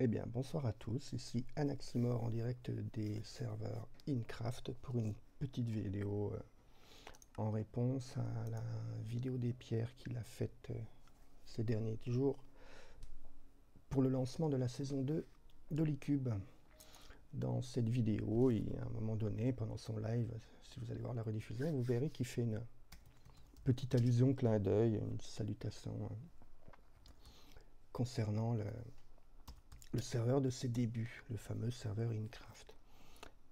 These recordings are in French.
Eh bien, bonsoir à tous, ici Anaximor en direct des serveurs Incraft pour une petite vidéo en réponse à la vidéo des pierres qu'il a faite ces derniers jours pour le lancement de la saison 2 d'Holicube. Dans cette vidéo, à un moment donné, pendant son live, si vous allez voir la rediffusion, vous verrez qu'il fait une petite allusion, clin d'œil, une salutation concernant le serveur de ses débuts, le fameux serveur Incraft.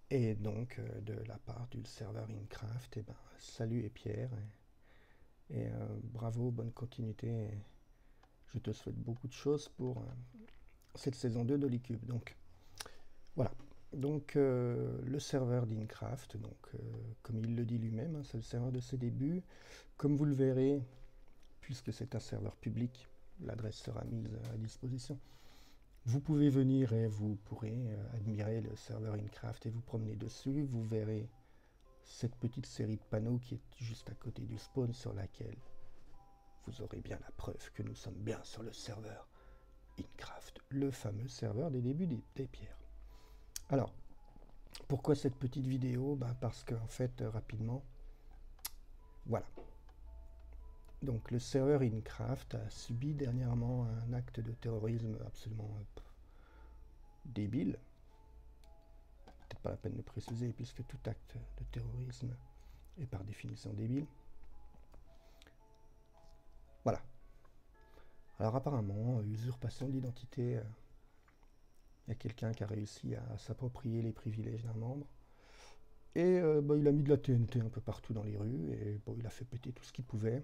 Et donc, de la part du serveur Incraft, eh ben, salut et Pierre, et bravo, bonne continuité. Et je te souhaite beaucoup de choses pour cette saison 2 d'Holicube. Donc, voilà. Donc, le serveur d'Incraft, comme il le dit lui-même, hein, c'est le serveur de ses débuts. Comme vous le verrez, puisque c'est un serveur public, l'adresse sera mise à disposition. Vous pouvez venir et vous pourrez admirer le serveur Incraft et vous promener dessus. Vous verrez cette petite série de panneaux qui est juste à côté du spawn sur laquelle vous aurez bien la preuve que nous sommes bien sur le serveur Incraft, le fameux serveur des débuts des pierres. Alors, pourquoi cette petite vidéo? Parce qu'en fait, rapidement, voilà. Donc le serveur Incraft a subi dernièrement un acte de terrorisme absolument débile. Peut-être pas la peine de préciser puisque tout acte de terrorisme est par définition débile. Voilà. Alors apparemment, usurpation d'identité, il y a quelqu'un qui a réussi à s'approprier les privilèges d'un membre. Et il a mis de la TNT un peu partout dans les rues, et il a fait péter tout ce qu'il pouvait.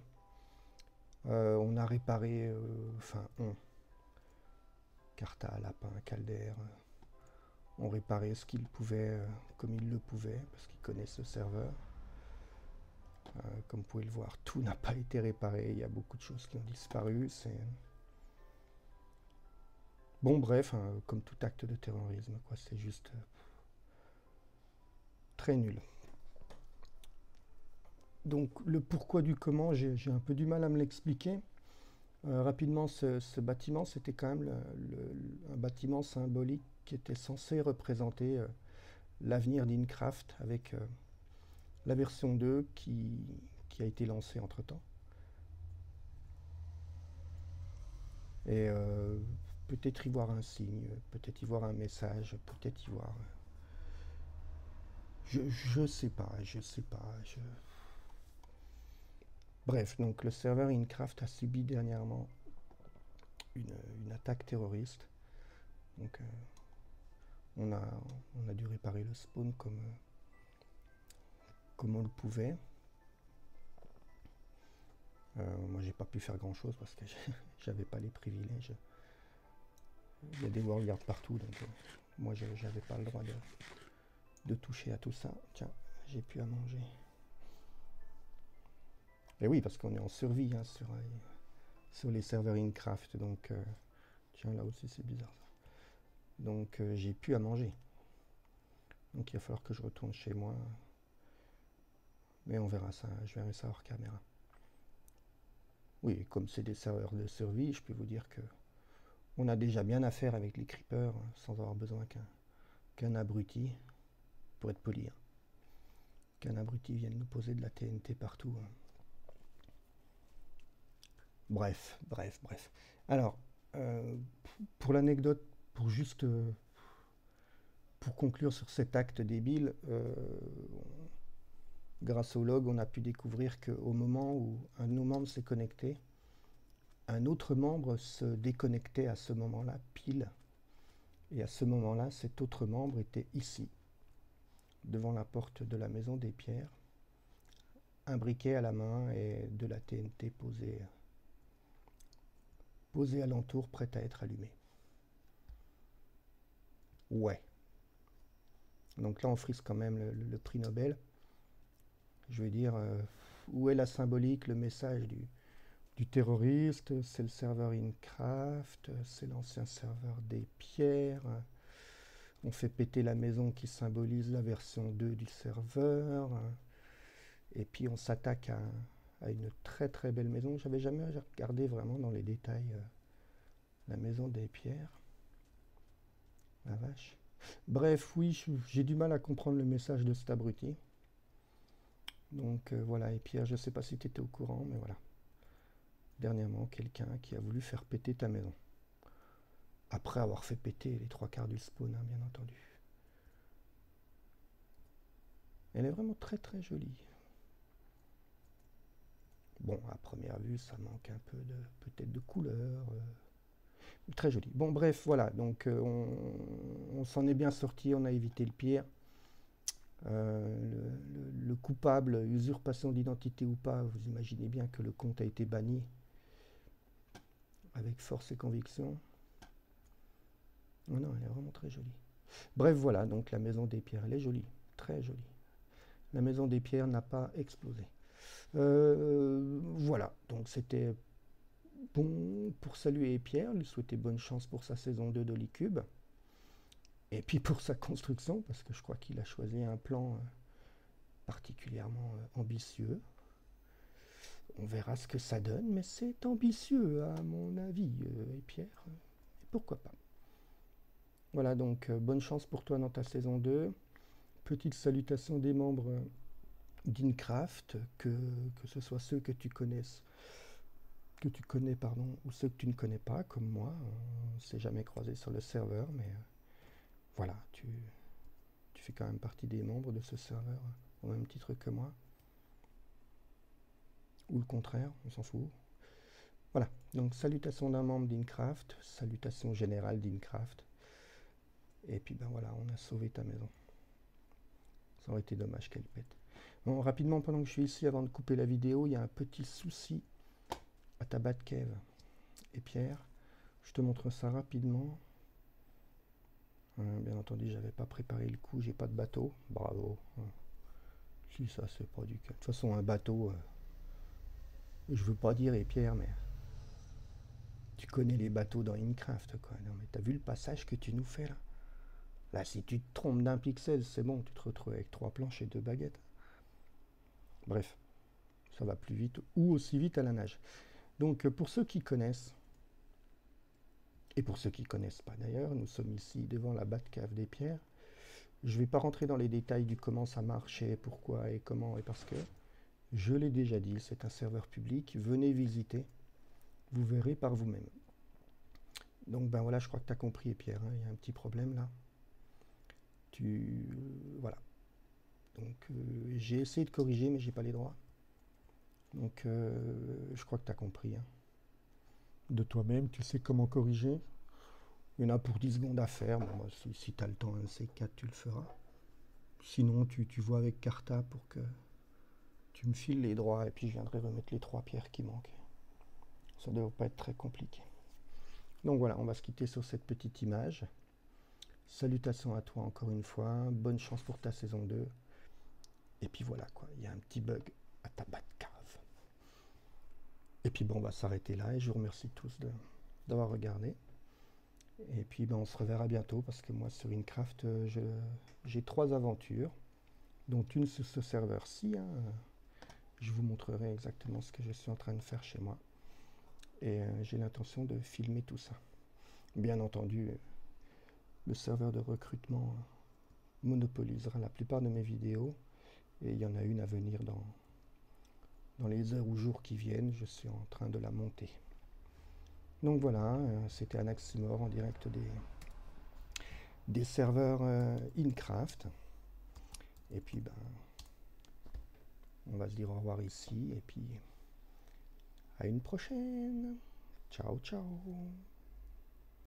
On a réparé, Carta, Lapin, Calder, ont réparé ce qu'ils pouvaient comme ils le pouvaient, parce qu'ils connaissent le serveur. Comme vous pouvez le voir, tout n'a pas été réparé, il y a beaucoup de choses qui ont disparu. Bon, bref, hein, comme tout acte de terrorisme, quoi, c'est juste très nul. Donc, le pourquoi du comment, j'ai un peu du mal à me l'expliquer. Rapidement, ce bâtiment, c'était quand même un bâtiment symbolique qui était censé représenter l'avenir d'Incraft avec la version 2 qui a été lancée entre-temps. Et peut-être y voir un signe, peut-être y voir un message, peut-être y voir... Je sais pas, je sais pas. Bref, donc le serveur Incraft a subi dernièrement une attaque terroriste. Donc on a dû réparer le spawn comme on le pouvait. Moi j'ai pas pu faire grand chose parce que j'avais pas les privilèges. Il y a des warriors partout, donc moi j'avais pas le droit de toucher à tout ça. Tiens, j'ai plus à manger. Et oui, parce qu'on est en survie hein, sur les serveurs Incraft, donc tiens là aussi c'est bizarre ça. Donc j'ai plus à manger. Donc il va falloir que je retourne chez moi. Mais on verra ça, je verrai ça hors caméra. Oui, comme c'est des serveurs de survie, je peux vous dire que on a déjà bien à faire avec les creepers sans avoir besoin qu'un abruti, pour être poli, hein, qu'un abruti vienne nous poser de la TNT partout. Hein. Bref. Alors, pour l'anecdote, pour juste pour conclure sur cet acte débile, grâce au log, on a pu découvrir qu'au moment où un de nos membres s'est connecté, un autre membre se déconnectait à ce moment-là, pile. Et à ce moment-là, cet autre membre était ici, devant la porte de la maison des pierres, un briquet à la main et de la TNT posée alentour, prête à être allumée. Ouais. Donc là, on frise quand même le prix Nobel. Je veux dire, où est la symbolique, le message du terroriste? C'est le serveur Incraft, c'est l'ancien serveur des pierres. On fait péter la maison qui symbolise la version 2 du serveur. Et puis on s'attaque à une très très belle maison. J'avais jamais regardé vraiment dans les détails la maison des pierres. La vache. Bref, oui, j'ai du mal à comprendre le message de cet abruti. Donc voilà, et Pierre, je ne sais pas si tu étais au courant, mais voilà. Dernièrement, quelqu'un qui a voulu faire péter ta maison. Après avoir fait péter les 3/4 du spawn, hein, bien entendu. Elle est vraiment très très jolie. Bon, à première vue, ça manque un peu de peut-être de couleur. Très joli. Bon, bref, voilà. Donc, on s'en est bien sorti. On a évité le pire. Le coupable, usurpation d'identité ou pas, vous imaginez bien que le compte a été banni avec force et conviction. Non, non, elle est vraiment très jolie. Bref, voilà. Donc, la maison des pierres, elle est jolie. Très jolie. La maison des pierres n'a pas explosé. Voilà. Donc, c'était bon pour saluer Pierre, lui souhaiter bonne chance pour sa saison 2 d'Holicube. Et puis pour sa construction, parce que je crois qu'il a choisi un plan particulièrement ambitieux. On verra ce que ça donne, mais c'est ambitieux à mon avis, et Pierre. Et pourquoi pas. Voilà, donc bonne chance pour toi dans ta saison 2. Petite salutation des membres d'Incraft, que ce soit ceux que tu connaisses, pardon, ou ceux que tu ne connais pas, comme moi. On ne s'est jamais croisé sur le serveur, mais voilà, tu fais quand même partie des membres de ce serveur, au même titre que moi. Ou le contraire, on s'en fout. Voilà, donc salutations d'un membre d'Incraft, salutations générales d'Incraft. Et puis ben voilà, on a sauvé ta maison. Ça aurait été dommage qu'elle pète. Bon, rapidement, pendant que je suis ici, avant de couper la vidéo, il y a un petit souci à ta Batcave. Et Pierre, je te montre ça rapidement. Bien entendu, j'avais pas préparé le coup, j'ai pas de bateau. Bravo. Si ça, c'est pas du cas. De toute façon, un bateau, je veux pas dire, et Pierre, mais tu connais les bateaux dans Minecraft, quoi. Non, mais t'as vu le passage que tu nous fais, là? Là, si tu te trompes d'un pixel, c'est bon, tu te retrouves avec 3 planches et 2 baguettes. Bref, ça va plus vite, ou aussi vite à la nage. Donc, pour ceux qui connaissent, et pour ceux qui ne connaissent pas d'ailleurs, nous sommes ici devant la Batcave des pierres. Je ne vais pas rentrer dans les détails du comment ça marche et pourquoi et comment et parce que, je l'ai déjà dit, c'est un serveur public, venez visiter, vous verrez par vous-même. Donc ben voilà, je crois que tu as compris Pierre, hein, il y a un petit problème là. Voilà. Donc j'ai essayé de corriger mais j'ai pas les droits. Donc je crois que tu as compris. Hein. De toi-même, tu sais comment corriger. Il y en a pour 10 secondes à faire. Bon, si tu as le temps, un de ces 4, tu le feras. Sinon, tu vois avec Carta pour que tu me files les droits et puis je viendrai remettre les 3 pierres qui manquent. Ça ne devrait pas être très compliqué. Donc voilà, on va se quitter sur cette petite image. Salutations à toi encore une fois. Bonne chance pour ta saison 2. Et puis voilà quoi, il y a un petit bug à ta Batcave. Et puis bon, on va s'arrêter là et je vous remercie tous d'avoir regardé. Et puis ben, on se reverra bientôt parce que moi sur Incraft, j'ai 3 aventures, dont une sur ce serveur-ci. Hein. Je vous montrerai exactement ce que je suis en train de faire chez moi. Et j'ai l'intention de filmer tout ça. Bien entendu, le serveur de recrutement monopolisera la plupart de mes vidéos. Et il y en a une à venir dans les heures ou jours qui viennent. Je suis en train de la monter. Donc voilà, c'était Anaximor en direct des serveurs Incraft. Et puis ben, on va se dire au revoir ici et puis à une prochaine. Ciao ciao.